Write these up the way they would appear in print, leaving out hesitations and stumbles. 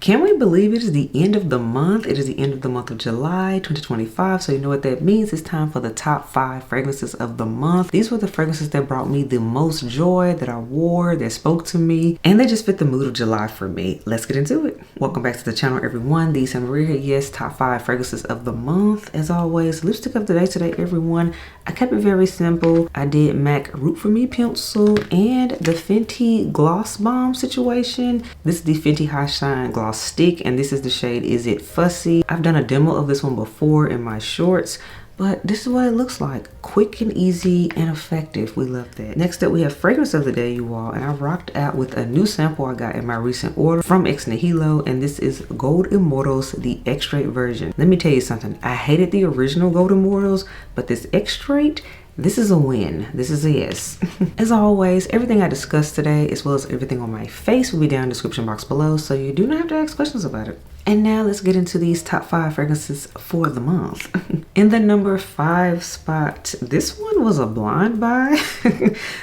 Can we believe it is the end of the month? It is the end of the month of July 2025. So you know what that means. It's time for the top 5 fragrances of the month. These were the fragrances that brought me the most joy, that I wore, that spoke to me, and they just fit the mood of July for me. Let's get into it. Welcome back to the channel, everyone. The SANTAMARIA, yes, top 5 fragrances of the month. As always, lipstick of the day today, everyone. I kept it very simple. I did MAC Root For Me pencil and the Fenty Gloss Bomb situation. This is the Fenty High Shine Gloss Stick, and this is the shade Is It Fussy. I've done a demo of this one before in my shorts, but this is what it looks like. Quick and easy and effective. We love that. Next up, we have fragrance of the day, you all, and I rocked out with a new sample I got in my recent order from Ex Nihilo, and this is Gold Immortals, the extrait version. Let me tell you something. I hated the original Gold Immortals, but this extrait, this is a win. This is a yes. As always, everything I discussed today, as well as everything on my face, will be down in the description box below, so you do not have to ask questions about it. And now let's get into these top 5 fragrances for the month. In the number 5 spot, this one was a blind buy.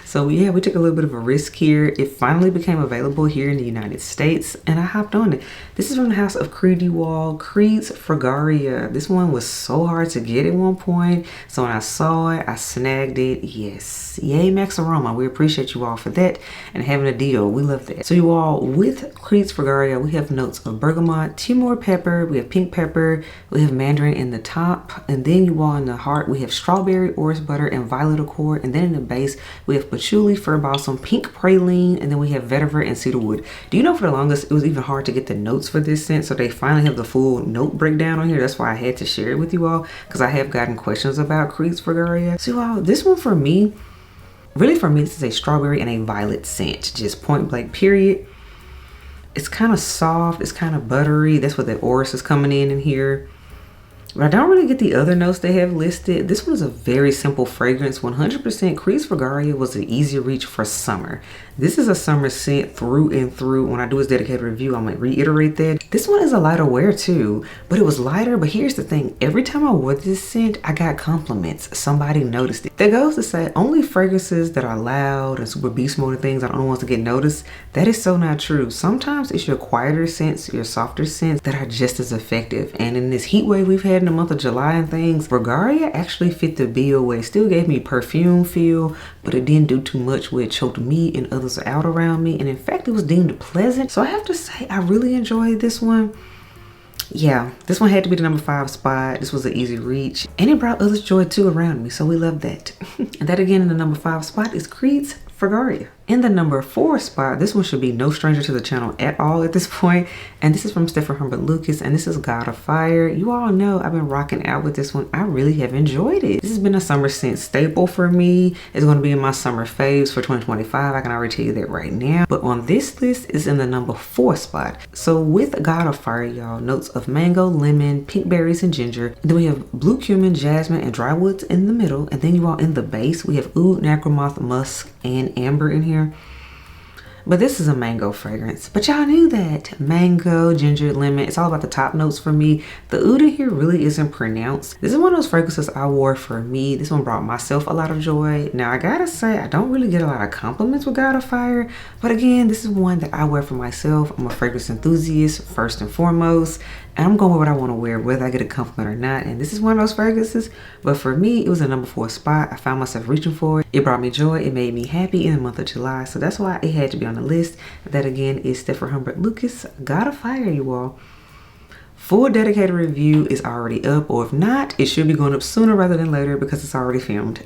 So yeah, we took a little bit of a risk here. It finally became available here in the United States, and I hopped on it. This is from the house of Creed, you all, Creed's Fragaria. This one was so hard to get at one point, so when I saw it, I snagged it. Yes, yay Maxaroma. We appreciate you all for that and having a deal. We love that. So you all, with Creed's Fragaria, we have notes of bergamot, Timor pepper, we have pink pepper, we have mandarin in the top, and then you all in the heart we have strawberry, orris butter, and violet accord, and then in the base we have patchouli, fir balsam, pink praline, and then we have vetiver and cedarwood. Do you know, for the longest it was even hard to get the notes for this scent, so they finally have the full note breakdown on here. That's why I had to share it with you all, because I have gotten questions about Creed's Fragaria. So you all, this one for me, really for me, this is a strawberry and a violet scent, just point blank period. It's kind of soft, it's kind of buttery. That's what the orris is coming in here. But I don't really get the other notes they have listed. This one is a very simple fragrance. 100% Creed's Fragaria was an easy reach for summer. This is a summer scent through and through. When I do this dedicated review, I'm gonna reiterate that. This one is a lighter wear too, but it was lighter. But here's the thing, every time I wore this scent, I got compliments. Somebody noticed it. That goes to say, only fragrances that are loud and super beast mode and things are the only ones to get noticed. That is so not true. Sometimes it's your quieter scents, your softer scents that are just as effective. And in this heat wave we've had in the month of July and things, Fragaria actually fit the bill where it still gave me perfume feel, but it didn't do too much where it choked me and others out around me, and in fact it was deemed pleasant. So I have to say I really enjoyed this one. Yeah, this one had to be the number 5 spot. This was an easy reach, and it brought others joy too around me, so we love that. And that again in the number 5 spot is Creed's Fragaria. In the number 4 spot, this one should be no stranger to the channel at all at this point, and this is from Stephane and this is God of Fire. You all know I've been rocking out with this one. I really have enjoyed it. This has been a summer scent staple for me. It's going to be in my summer faves for 2025. I can already tell you that right now. But on this list is in the number 4 spot. So with God of Fire, y'all, notes of mango, lemon, pink berries, and ginger. And then we have blue cumin, jasmine, and dry woods in the middle. And then you all in the base, we have oud, nacremoth, musk, and amber in here. But this is a mango fragrance. But y'all knew that. Mango, ginger, lemon. It's all about the top notes for me. The oud in here really isn't pronounced. This is one of those fragrances I wore for me. This one brought myself a lot of joy. Now I gotta say, I don't really get a lot of compliments with God of Fire. But again, this is one that I wear for myself. I'm a fragrance enthusiast first and foremost. And I'm going with what I want to wear, whether I get a compliment or not. And this is one of those fragrances. But for me, it was a number 4 spot. I found myself reaching for it. It brought me joy. It made me happy in the month of July. So that's why it had to be on the list. That again is Stephane Humbert Lucas, God of Fire, you all. Full dedicated review is already up, or if not, it should be going up sooner rather than later because it's already filmed.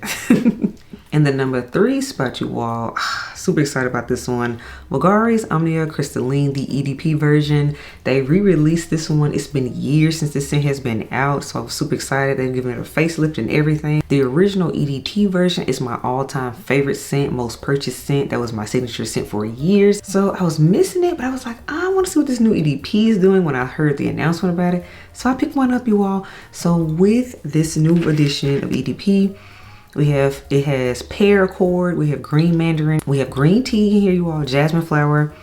In the number 3 spot, you all, super excited about this one. Bvglari's Omnia Crystalline, the EDP version. They re-released this one. It's been years since this scent has been out, so I'm super excited. They've given it a facelift and everything. The original EDT version is my all-time favorite scent, most purchased scent. That was my signature scent for years. So I was missing it, but I was like, I want to see what this new EDP is doing when I heard the announcement about it. So I picked one up, you all. So with this new edition of EDP, it has pear accord, we have green mandarin, we have green tea in here, you all, jasmine flower,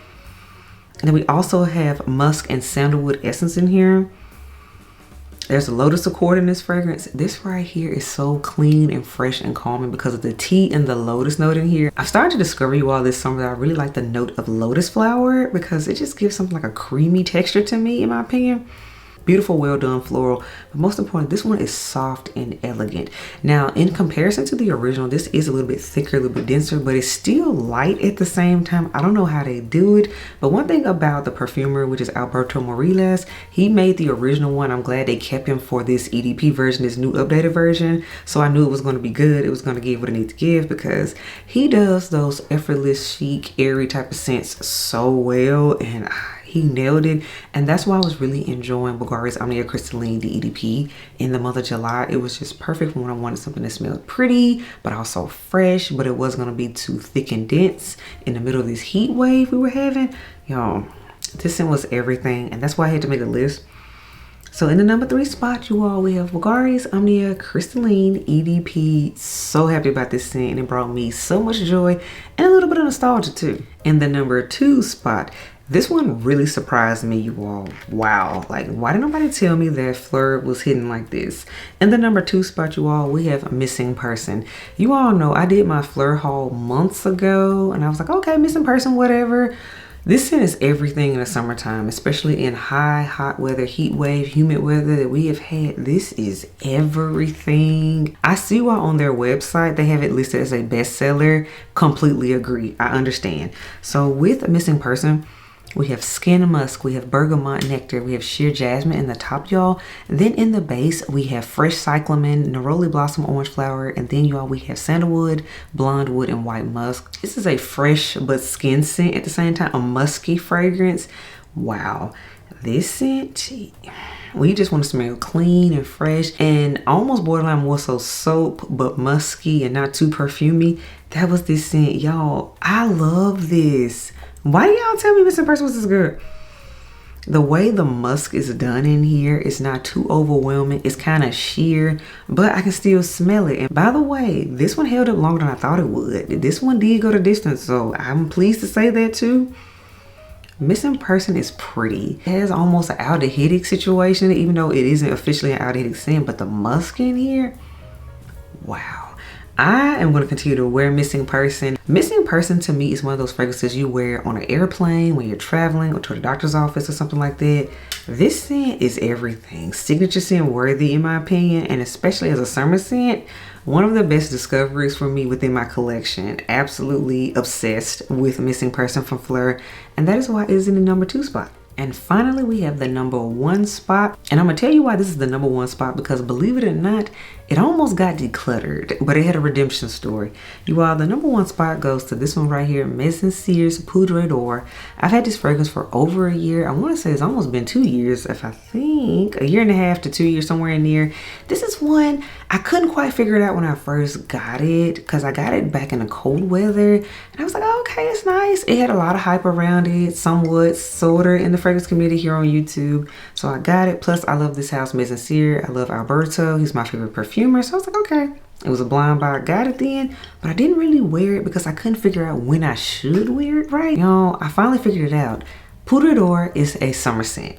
and then we also have musk and sandalwood essence in here. There's a lotus accord in this fragrance. This right here is so clean and fresh and calming because of the tea and the lotus note in here. I've started to discover you all this summer that I really like the note of lotus flower because it just gives something like a creamy texture to me, in my opinion. Beautiful, well done floral, but most important, this one is soft and elegant. Now, in comparison to the original, this is a little bit thicker, a little bit denser, but it's still light at the same time. I don't know how they do it, but one thing about the perfumer, which is Alberto Moriles, he made the original one. I'm glad they kept him for this EDP version, this new updated version. So I knew it was going to be good. It was going to give what it needs to give because he does those effortless, chic, airy type of scents so well, and he nailed it. And that's why I was really enjoying Bvglari's Omnia Crystalline, the EDP, in the month of July. It was just perfect when I wanted something that smelled pretty, but also fresh, but it wasn't going to be too thick and dense in the middle of this heat wave we were having. Y'all, this scent was everything, and that's why I had to make a list. So in the number 3 spot, you all, we have Bvglari's Omnia Crystalline EDP. So happy about this scent, and it brought me so much joy and a little bit of nostalgia too. In the number 2 spot, this one really surprised me, you all. Wow, like why did nobody tell me that PHLUR was hidden like this? In the number 2 spot, you all, we have Missing Person. You all know I did my PHLUR haul months ago, and I was like, okay, Missing Person, whatever. This scent is everything in the summertime, especially in hot weather, heat wave, humid weather that we have had. This is everything. I see why on their website they have it listed as a bestseller. Completely agree. I understand. So with Missing Person, we have Skin Musk, we have Bergamot Nectar, we have Sheer Jasmine in the top, y'all. Then in the base, we have Fresh Cyclamen, Neroli Blossom Orange Flower, and then, y'all, we have Sandalwood, Blonde Wood, and White Musk. This is a fresh but skin scent at the same time, a musky fragrance. Wow. This scent, we just want to smell clean and fresh and almost borderline more so soap, but musky and not too perfumey. That was this scent, y'all. I love this. Why do y'all tell me Missing Person was this good? The way the musk is done in here is not too overwhelming. It's kind of sheer, but I can still smell it. And by the way, this one held up longer than I thought it would. This one did go the distance, so I'm pleased to say that too. Missing Person is pretty. It has almost an aldehydic situation, even though it isn't officially an aldehydic scent, but the musk in here, wow. I am going to continue to wear Missing Person. Missing Person to me is one of those fragrances you wear on an airplane when you're traveling or to the doctor's office or something like that. This scent is everything. Signature scent worthy in my opinion, and especially as a summer scent, one of the best discoveries for me within my collection. Absolutely obsessed with Missing Person from PHLUR, and that is why it is in the number 2 spot. And finally, we have the number 1 spot. And I'm gonna tell you why this is the number 1 spot, because believe it or not, it almost got decluttered, but it had a redemption story. You all, the number 1 spot goes to this one right here, Mizensir's Poudre. I've had this fragrance for over a year. I wanna say it's almost been 2 years, if I think, 1.5 to 2 years, somewhere in there. This is one, I couldn't quite figure it out when I first got it, because I got it back in the cold weather. And I was like, oh, okay, it's nice. It had a lot of hype around it, somewhat, sorta, in the fragrance community here on YouTube. So I got it. Plus, I love this house, Mizensir. I love Alberto. He's my favorite perfumer. So I was like, okay. It was a blind buy. I got it then, but I didn't really wear it because I couldn't figure out when I should wear it, right? Y'all, I finally figured it out. Poudre is a summer scent.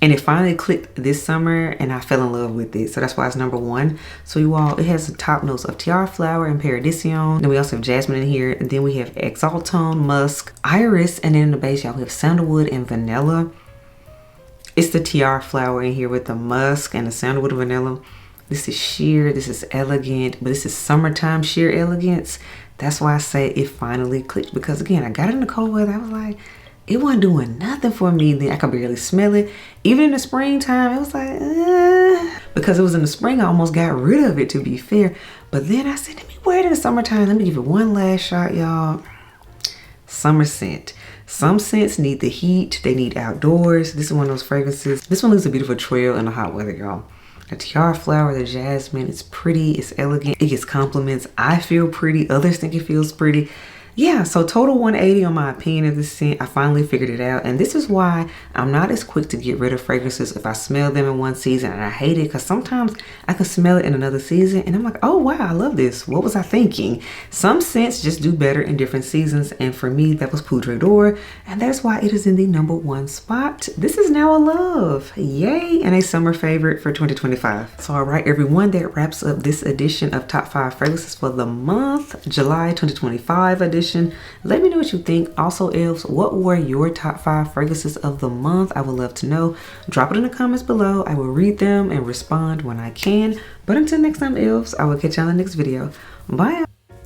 And it finally clicked this summer and I fell in love with it. So that's why it's number 1. So you all, it has the top notes of tiara flower and paradisium. Then we also have jasmine in here. And then we have exaltone, musk, iris. And then in the base, y'all, we have sandalwood and vanilla. It's the tiara flower in here with the musk and the sandalwood and vanilla. This is sheer, this is elegant, but this is summertime sheer elegance. That's why I say it finally clicked, because again, I got it in the cold weather. I was like, it wasn't doing nothing for me then. I could barely smell it. Even in the springtime, it was like, because it was in the spring, I almost got rid of it, to be fair. But then I said, let me wear it in the summertime. Let me give it one last shot, y'all. Summer scent. Some scents need the heat. They need outdoors. This is one of those fragrances. This one leaves a beautiful trail in the hot weather, y'all. The tiara flower, the jasmine, it's pretty, it's elegant. It gets compliments. I feel pretty. Others think it feels pretty. yeah, so total 180 on my opinion of this scent. I finally figured it out, and this is why I'm not as quick to get rid of fragrances if I smell them in one season and I hate it, because sometimes I can smell it in another season and I'm like, oh wow, I love this. What was I thinking? Some scents just do better in different seasons, and for me that was Poudre, and that's why it is in the #1 spot. This is now a love, yay, and a summer favorite for 2025. So all right everyone, that wraps up this edition of Top 5 Fragrances for the month, July 2025 edition. Let me know what you think. Also, elves, what were your top 5 fragrances of the month? I would love to know. Drop it in the comments below. I will read them and respond when I can. But until next time, elves, I will catch you on the next video. Bye.